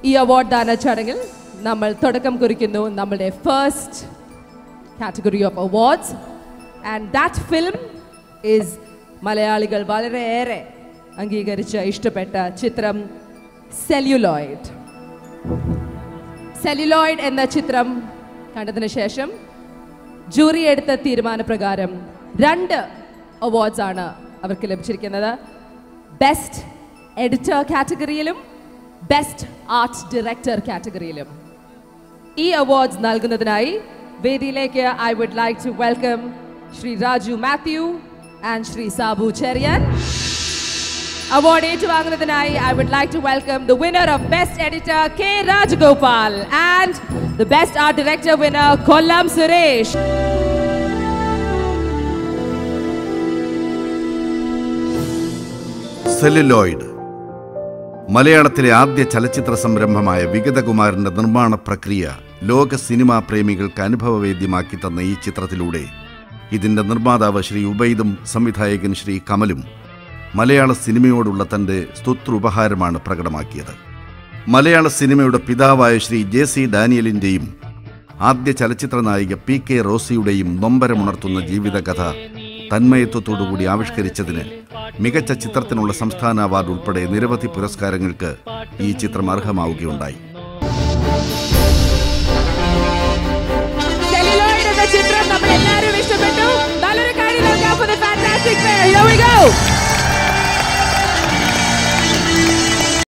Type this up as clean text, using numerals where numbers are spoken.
ഈ അവാർഡ് ദാന ചടങ്ങിൽ നമ്മൾ തുടക്കം കുറിക്കുന്നു നമ്മുടെ first category of awards. And that film is മലയാളികൾ വളരെയേറെ അംഗീകരിച്ച് ഇഷ്ടപ്പെട്ട ചിത്രം സെല്ലുലോയിഡ്. സെല്ലുലോയിഡ് എന്ന ചിത്രം കണ്ടതിന് ശേഷം ജൂറി എടുത്ത തീരുമാനപ്രകാരം 2 അവാർഡ്സ് ആണ് അവർക്ക് ലഭിച്ചിരിക്കുന്നത്. ബെസ്റ്റ് എഡിറ്റർ കാറ്റഗറിയിലും ബെസ്റ്റ് ആർട്ട് ഡയറക്ടർ കാറ്റഗറിയിലും. ഈ അവാർഡ്സ് നൽകുന്നതിനായി വേദിയിലേക്ക് I would like to welcome Shri Raju Mathew and Shri Sabu Cherian. Award ഏറ്റുവാങ്ങുന്നതിനായി I would like to welcome the winner of best editor K Rajagopal and the best art director winner Kollam Suresh. Celluloid മലയാളത്തിലെ ആദ്യ ചലച്ചിത്ര സംരംഭമായ വിഗതകുമാരന്റെ നിർമ്മാണ പ്രക്രിയ ലോക സിനിമാ പ്രേമികൾക്ക് അനുഭവവേദ്യമാക്കി തന്ന ഈ ചിത്രത്തിലൂടെ ഇതിന്റെ നിർമ്മാതാവ് ശ്രീ ഉബൈദും സംവിധായകൻ ശ്രീ കമലും മലയാള സിനിമയോടുള്ള തന്റെ സ്തുത്രോപഹാരമാണ് പ്രകടമാക്കിയത്. മലയാള സിനിമയുടെ പിതാവായ ശ്രീ JC ഡാനിയലിന്റെയും ആദ്യ ചലച്ചിത്ര നായിക PK റോസിയുടെയും നൊമ്പരമുണർത്തുന്ന ജീവിതകഥ തന്മയത്വത്തോടുകൂടി ആവിഷ്കരിച്ചതിന് മികച്ച ചിത്രത്തിനുള്ള സംസ്ഥാന അവാർഡ് ഉൾപ്പെടെ നിരവധി പുരസ്കാരങ്ങൾക്ക് ഈ ചിത്രം അർഹമാവുകയുണ്ടായി.